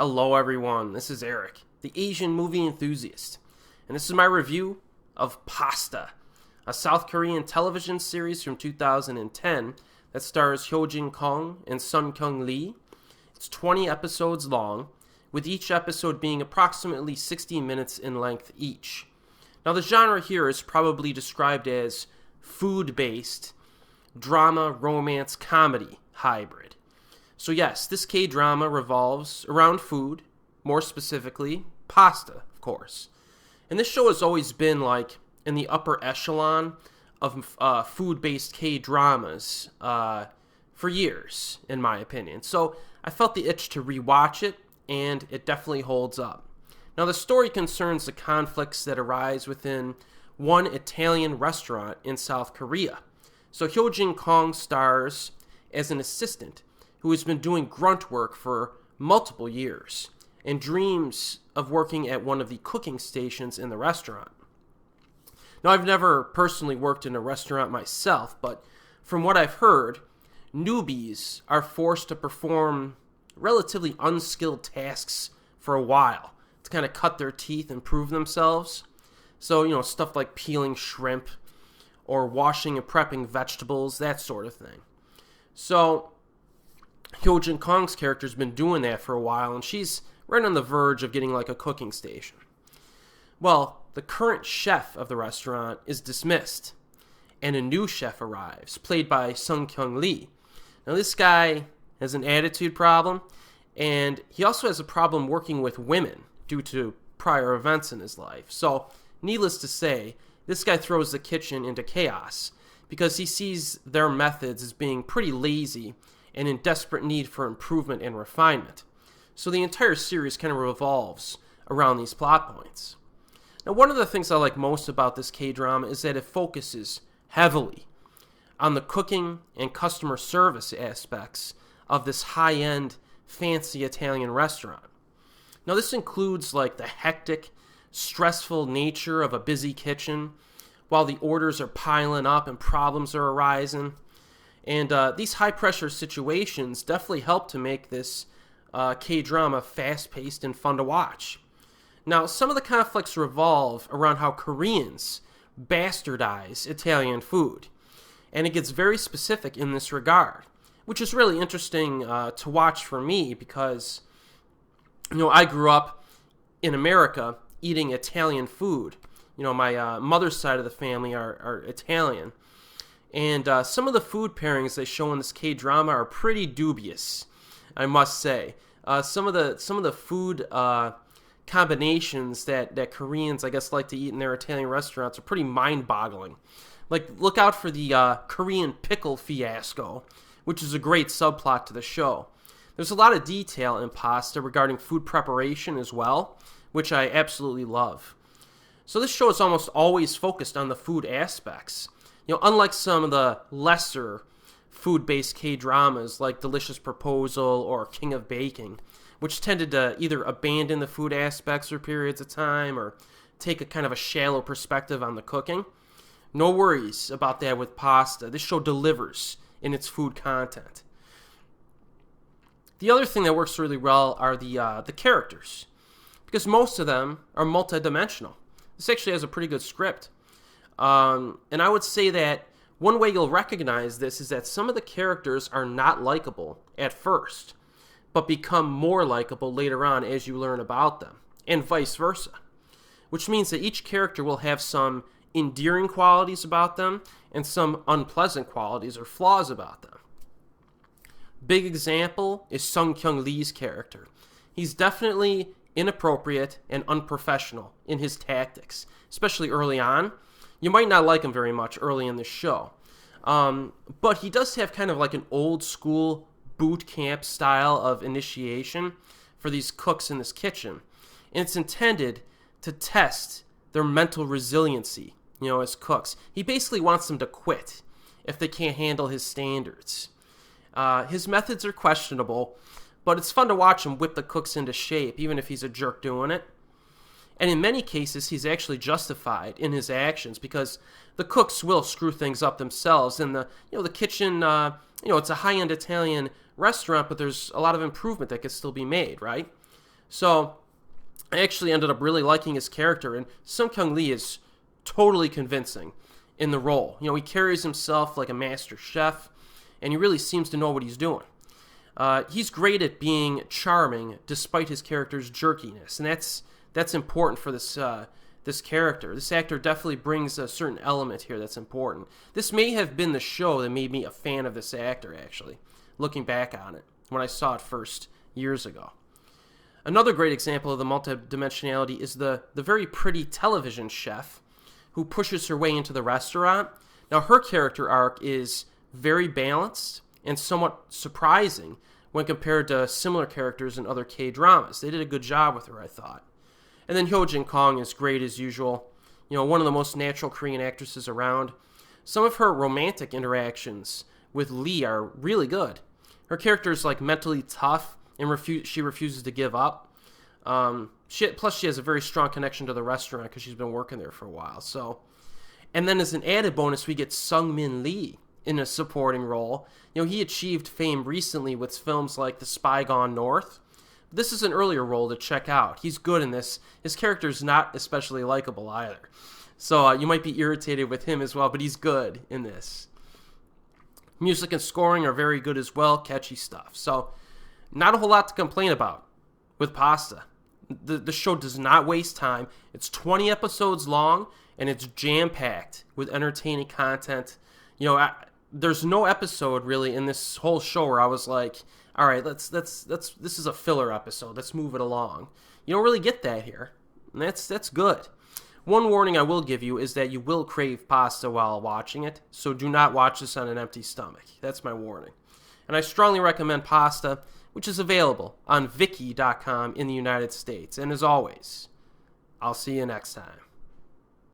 Hello everyone, this is Erik, the Asian movie enthusiast, and this is my review of Pasta, a South Korean television series from 2010 that stars Hyo-jin Kong and Sun-kyun Lee. It's 20 episodes long, with each episode being approximately 60 minutes in length each. Now the genre here is probably described as food-based drama, romance, comedy hybrid. So yes, this K-drama revolves around food, more specifically, pasta, of course. And this show has always been like in the upper echelon of food-based K-dramas for years, in my opinion. So I felt the itch to rewatch it, and it definitely holds up. Now the story concerns the conflicts that arise within one Italian restaurant in South Korea. So Hyo-jin Kong stars as an assistant who has been doing grunt work for multiple years and dreams of working at one of the cooking stations in the restaurant. Now, I've never personally worked in a restaurant myself, but from what I've heard, newbies are forced to perform relatively unskilled tasks for a while to kind of cut their teeth and prove themselves. So, stuff like peeling shrimp or washing and prepping vegetables, that sort of thing. So Hyo-jin Kong's character's been doing that for a while, and she's right on the verge of getting like a cooking station. Well, the current chef of the restaurant is dismissed, and a new chef arrives, played by Sun-kyun Lee. Now this guy has an attitude problem, and he also has a problem working with women due to prior events in his life. So, needless to say, this guy throws the kitchen into chaos because he sees their methods as being pretty lazy and in desperate need for improvement and refinement. So the entire series kind of revolves around these plot points. Now, one of the things I like most about this K-drama is that it focuses heavily on the cooking and customer service aspects of this high-end, fancy Italian restaurant. Now, this includes like the hectic, stressful nature of a busy kitchen while the orders are piling up and problems are arising. And these high-pressure situations definitely help to make this K-drama fast-paced and fun to watch. Now, some of the conflicts revolve around how Koreans bastardize Italian food, and it gets very specific in this regard, which is really interesting to watch for me because, I grew up in America eating Italian food. My mother's side of the family are Italian. And some of the food pairings they show in this K-drama are pretty dubious, I must say. Some of the food combinations that Koreans, I guess, like to eat in their Italian restaurants are pretty mind-boggling. Like, look out for the Korean pickle fiasco, which is a great subplot to the show. There's a lot of detail in Pasta regarding food preparation as well, which I absolutely love. So this show is almost always focused on the food aspects. Unlike some of the lesser food-based K-dramas like Delicious Proposal or King of Baking, which tended to either abandon the food aspects for periods of time or take a kind of a shallow perspective on the cooking. No worries about that with Pasta. This show delivers in its food content. The other thing that works really well are the characters, because most of them are multidimensional. This actually has a pretty good script. And I would say that one way you'll recognize this is that some of the characters are not likable at first, but become more likable later on as you learn about them, and vice versa. Which means that each character will have some endearing qualities about them and some unpleasant qualities or flaws about them. Big example is Sun-kyun Lee's character. He's definitely inappropriate and unprofessional in his tactics, especially early on. You might not like him very much early in the show. But he does have kind of like an old school boot camp style of initiation for these cooks in this kitchen. And it's intended to test their mental resiliency, as cooks. He basically wants them to quit if they can't handle his standards. His methods are questionable, but it's fun to watch him whip the cooks into shape, even if he's a jerk doing it. And in many cases, he's actually justified in his actions because the cooks will screw things up themselves. And the kitchen, it's a high-end Italian restaurant, but there's a lot of improvement that can still be made, right? So I actually ended up really liking his character, and Sun-kyun Lee is totally convincing in the role. He carries himself like a master chef, and he really seems to know what he's doing. He's great at being charming despite his character's jerkiness, and that's important for this character. This actor definitely brings a certain element here that's important. This may have been the show that made me a fan of this actor, actually, looking back on it, when I saw it first years ago. Another great example of the multidimensionality is the very pretty television chef who pushes her way into the restaurant. Now, her character arc is very balanced and somewhat surprising when compared to similar characters in other K-dramas. They did a good job with her, I thought. And then Hyo-jin Kong is great as usual. One of the most natural Korean actresses around. Some of her romantic interactions with Lee are really good. Her character is like mentally tough, and she refuses to give up. Plus, she has a very strong connection to the restaurant because she's been working there for a while. And then as an added bonus, we get Sung-min Lee in a supporting role. He achieved fame recently with films like The Spy Gone North. This is an earlier role to check out. He's good in this. His character is not especially likable either. So you might be irritated with him as well, but he's good in this. Music and scoring are very good as well, catchy stuff. So not a whole lot to complain about with Pasta. The show does not waste time. It's 20 episodes long, and it's jam-packed with entertaining content. There's no episode really in this whole show where I was like, all right, this is a filler episode. Let's move it along. You don't really get that here. And that's good. One warning I will give you is that you will crave pasta while watching it, so do not watch this on an empty stomach. That's my warning. And I strongly recommend Pasta, which is available on Viki.com in the United States. And as always, I'll see you next time.